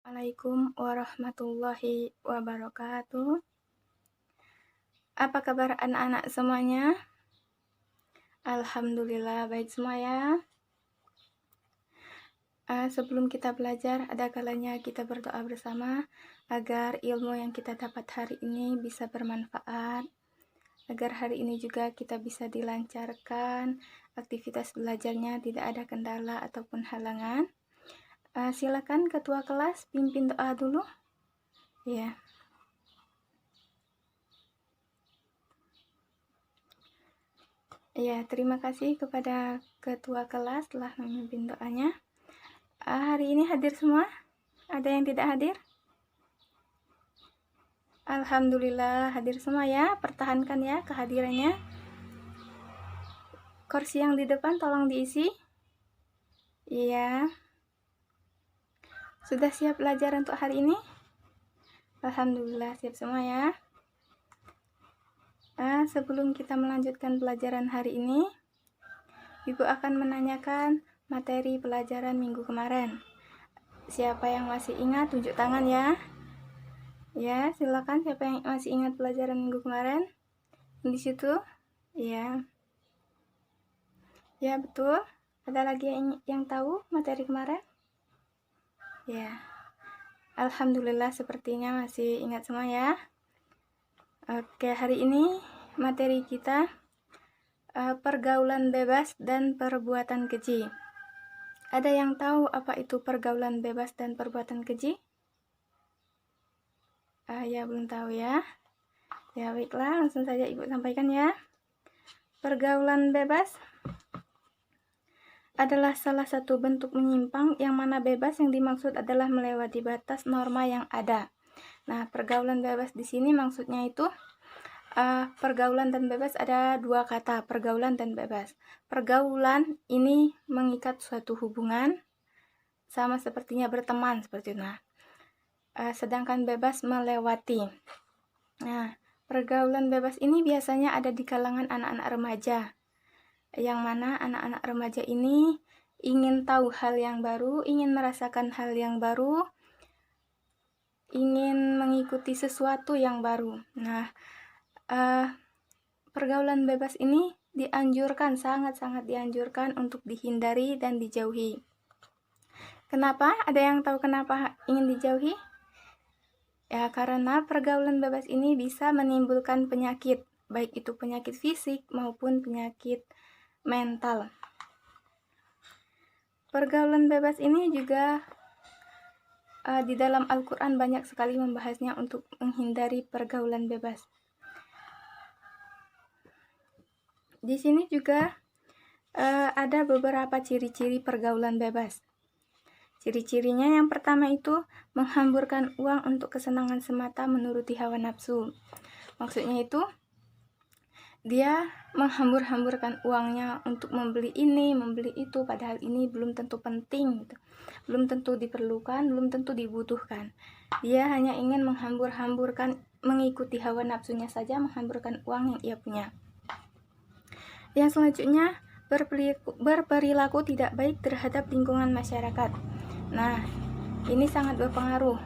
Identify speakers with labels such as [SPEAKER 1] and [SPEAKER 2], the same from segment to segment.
[SPEAKER 1] Assalamualaikum warahmatullahi wabarakatuh. Apa kabar anak-anak semuanya? Alhamdulillah baik semua ya. Sebelum kita belajar, ada kalanya kita berdoa bersama agar ilmu yang kita dapat hari ini bisa bermanfaat, agar hari ini juga kita bisa dilancarkan, aktivitas belajarnya tidak ada kendala ataupun halangan. Silakan ketua kelas pimpin doa dulu. Ya. Ya, terima kasih kepada ketua kelas telah memimpin doanya. Hari ini hadir semua? Ada yang tidak hadir? Alhamdulillah hadir semua ya. Pertahankan ya kehadirannya. Kursi yang di depan tolong diisi. Iya. Sudah siap belajar untuk hari ini? Alhamdulillah siap semua ya. Sebelum kita melanjutkan pelajaran hari ini, Ibu akan menanyakan materi pelajaran minggu kemarin. Siapa yang masih ingat tunjuk tangan ya. Ya, silakan siapa yang masih ingat pelajaran minggu kemarin? Di situ? Ya. Ya, betul. Ada lagi yang tahu materi kemarin? Ya. Alhamdulillah sepertinya masih ingat semua ya. Oke, hari ini materi kita pergaulan bebas dan perbuatan keji. Ada yang tahu apa itu pergaulan bebas dan perbuatan keji? Ya, belum tahu ya. Ya, baiklah, langsung saja Ibu sampaikan ya. Pergaulan bebas adalah salah satu bentuk menyimpang yang mana bebas yang dimaksud adalah melewati batas norma yang ada. Nah, pergaulan bebas di sini maksudnya itu pergaulan dan bebas ada dua kata, pergaulan dan bebas. Pergaulan ini mengikat suatu hubungan sama sepertinya berteman seperti itu. Nah, sedangkan bebas melewati. Nah, pergaulan bebas ini biasanya ada di kalangan anak-anak remaja, yang mana anak-anak remaja ini ingin tahu hal yang baru, ingin merasakan hal yang baru, ingin mengikuti sesuatu yang baru. Nah, pergaulan bebas ini dianjurkan, sangat-sangat dianjurkan untuk dihindari dan dijauhi. Kenapa? Ada yang tahu kenapa ingin dijauhi? Ya, karena pergaulan bebas ini bisa menimbulkan penyakit, baik itu penyakit fisik maupun penyakit mental. Pergaulan bebas ini juga di dalam Al-Quran banyak sekali membahasnya untuk menghindari pergaulan bebas. Di sini juga ada beberapa ciri-ciri pergaulan bebas. Ciri-cirinya yang pertama itu menghamburkan uang untuk kesenangan semata menuruti hawa nafsu. Maksudnya itu dia menghambur-hamburkan uangnya untuk membeli ini, membeli itu, padahal ini belum tentu penting, gitu. Belum tentu diperlukan, belum tentu dibutuhkan. Dia hanya ingin menghambur-hamburkan, mengikuti hawa nafsunya saja, menghamburkan uang yang ia punya. Yang selanjutnya, berperilaku tidak baik terhadap lingkungan masyarakat. Nah, ini sangat berpengaruh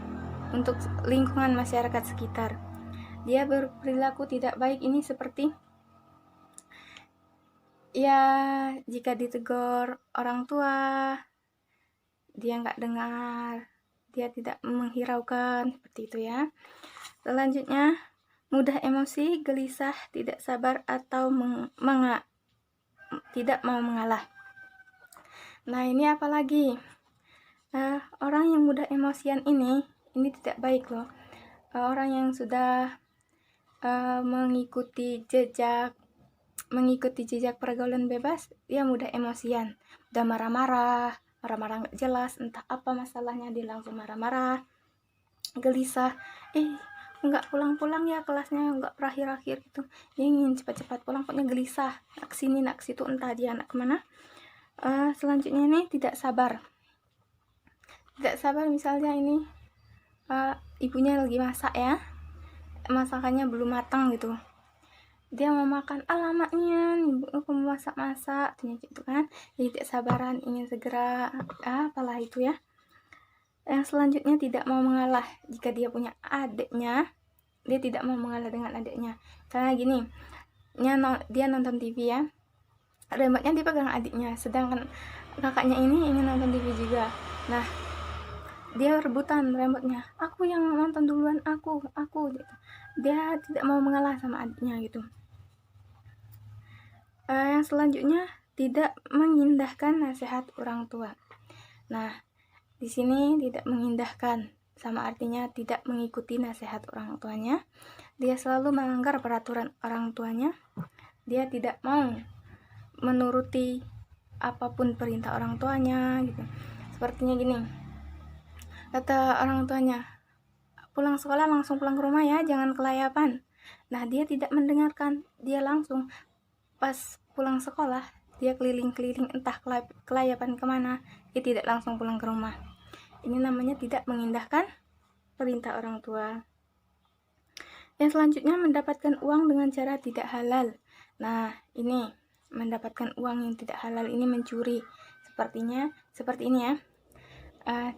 [SPEAKER 1] untuk lingkungan masyarakat sekitar. Dia berperilaku tidak baik ini seperti ya, jika ditegur orang tua, dia nggak dengar, dia tidak menghiraukan, seperti itu ya. Selanjutnya, mudah emosi, gelisah, tidak sabar, atau tidak mau mengalah. Nah, ini apa lagi? Orang yang mudah emosian ini tidak baik loh. Orang yang sudah mengikuti jejak pergaulan bebas, dia mudah emosian, udah marah-marah nggak jelas, entah apa masalahnya dia langsung marah-marah, gelisah, nggak pulang-pulang ya kelasnya, nggak berakhir-akhir gitu, dia ingin cepat-cepat pulang, pokoknya gelisah, nak sini nak situ, entah dia nak kemana. Selanjutnya ini tidak sabar misalnya ini ibunya lagi masak ya, masakannya belum matang gitu, dia mau makan, alamaknya aku mau masak gitu kan, jadi tidak sabaran, ingin segera apalah itu ya. Yang selanjutnya tidak mau mengalah. Jika dia punya adiknya, dia tidak mau mengalah dengan adiknya. Misalnya gini, dia nonton TV ya, remote-nya dipegang adiknya, sedangkan kakaknya ini ingin nonton TV juga. Nah, dia rebutan remote-nya, aku yang nonton duluan, aku gitu. Dia tidak mau mengalah sama adiknya gitu. Yang selanjutnya tidak mengindahkan nasihat orang tua. Nah, di sini tidak mengindahkan sama artinya tidak mengikuti nasihat orang tuanya. Dia selalu melanggar peraturan orang tuanya. Dia tidak mau menuruti apapun perintah orang tuanya gitu. Sepertinya gini, kata orang tuanya, pulang sekolah langsung pulang ke rumah ya, jangan kelayapan. Nah, dia tidak mendengarkan. Dia langsung pas pulang sekolah, dia keliling-keliling entah kelayapan kemana. Dia tidak langsung pulang ke rumah. Ini namanya tidak mengindahkan perintah orang tua. Yang selanjutnya mendapatkan uang dengan cara tidak halal. Nah, ini mendapatkan uang yang tidak halal, ini mencuri. Sepertinya seperti ini ya.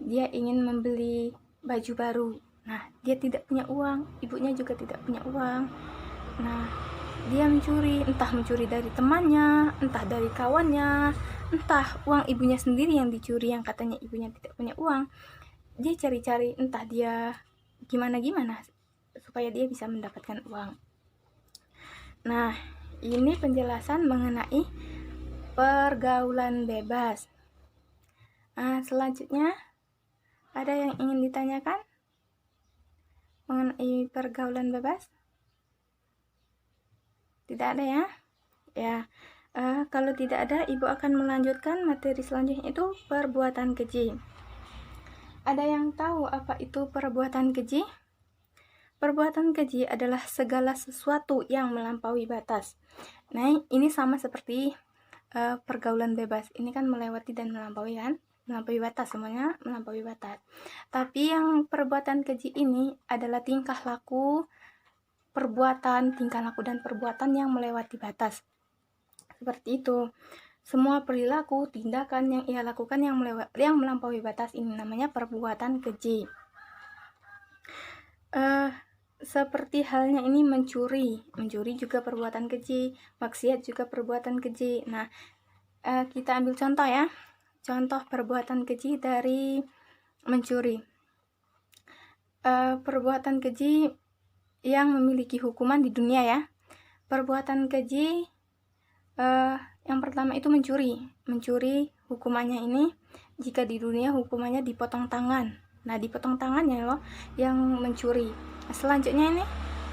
[SPEAKER 1] Dia ingin membeli baju baru. Nah, dia tidak punya uang, ibunya juga tidak punya uang. Nah, dia mencuri, entah mencuri dari temannya, entah dari kawannya, entah uang ibunya sendiri yang dicuri, yang katanya ibunya tidak punya uang. Dia cari-cari, entah dia gimana-gimana supaya dia bisa mendapatkan uang. Nah, ini penjelasan mengenai pergaulan bebas. Selanjutnya ada yang ingin ditanyakan mengenai pergaulan bebas? Tidak ada ya? Ya, kalau tidak ada, Ibu akan melanjutkan materi selanjutnya, itu perbuatan keji. Ada yang tahu apa itu perbuatan keji? Perbuatan keji adalah segala sesuatu yang melampaui batas. Nah, ini sama seperti pergaulan bebas. Ini kan melewati dan melampaui kan? Melampaui batas, semuanya melampaui batas. Tapi yang perbuatan keji ini adalah tingkah laku, tingkah laku dan perbuatan yang melewati batas. Seperti itu. Semua perilaku, tindakan yang ia lakukan yang melampaui batas ini namanya perbuatan keji. Seperti halnya ini mencuri juga perbuatan keji, maksiat juga perbuatan keji. Nah, kita ambil contoh ya, contoh perbuatan keji dari mencuri. Perbuatan keji yang memiliki hukuman di dunia ya. Perbuatan keji yang pertama itu mencuri hukumannya ini, jika di dunia hukumannya dipotong tangan. Nah, dipotong tangannya loh yang mencuri. Selanjutnya ini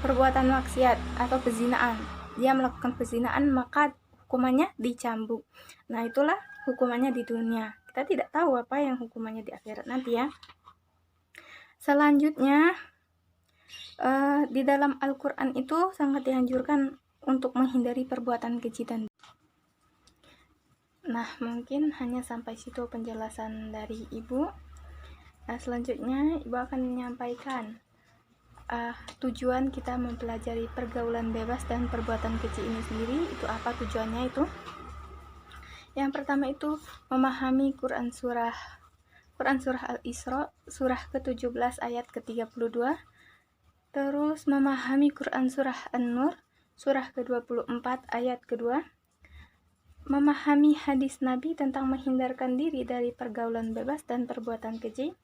[SPEAKER 1] perbuatan maksiat atau pezinaan. Dia melakukan pezinaan, maka hukumannya dicambuk. Nah, itulah hukumannya di dunia. Kita tidak tahu apa yang hukumannya di akhirat nanti ya. Selanjutnya di dalam Al-Quran itu sangat dianjurkan untuk menghindari perbuatan keji dan nah, mungkin hanya sampai situ penjelasan dari Ibu. Selanjutnya Ibu akan menyampaikan tujuan kita mempelajari pergaulan bebas dan perbuatan keji ini sendiri. Itu apa tujuannya itu? Yang pertama itu memahami Quran surah Al-Isra surah ke-17 ayat ke-32. Terus memahami Quran surah An-Nur surah ke-24 ayat kedua. Memahami hadis Nabi tentang menghindarkan diri dari pergaulan bebas dan perbuatan keji.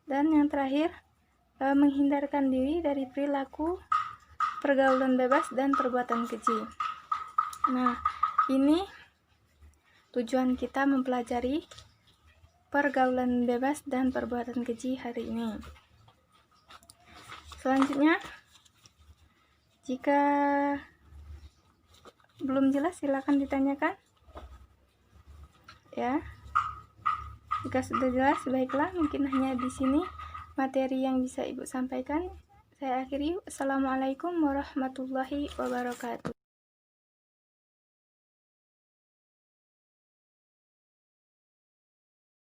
[SPEAKER 1] Dan yang terakhir, menghindarkan diri dari perilaku pergaulan bebas dan perbuatan keji. Nah, ini tujuan kita mempelajari pergaulan bebas dan perbuatan keji hari ini. Selanjutnya, jika belum jelas silakan ditanyakan ya. Jika sudah jelas, baiklah, mungkin hanya di sini materi yang bisa Ibu sampaikan. Saya akhiri. Assalamualaikum warahmatullahi wabarakatuh.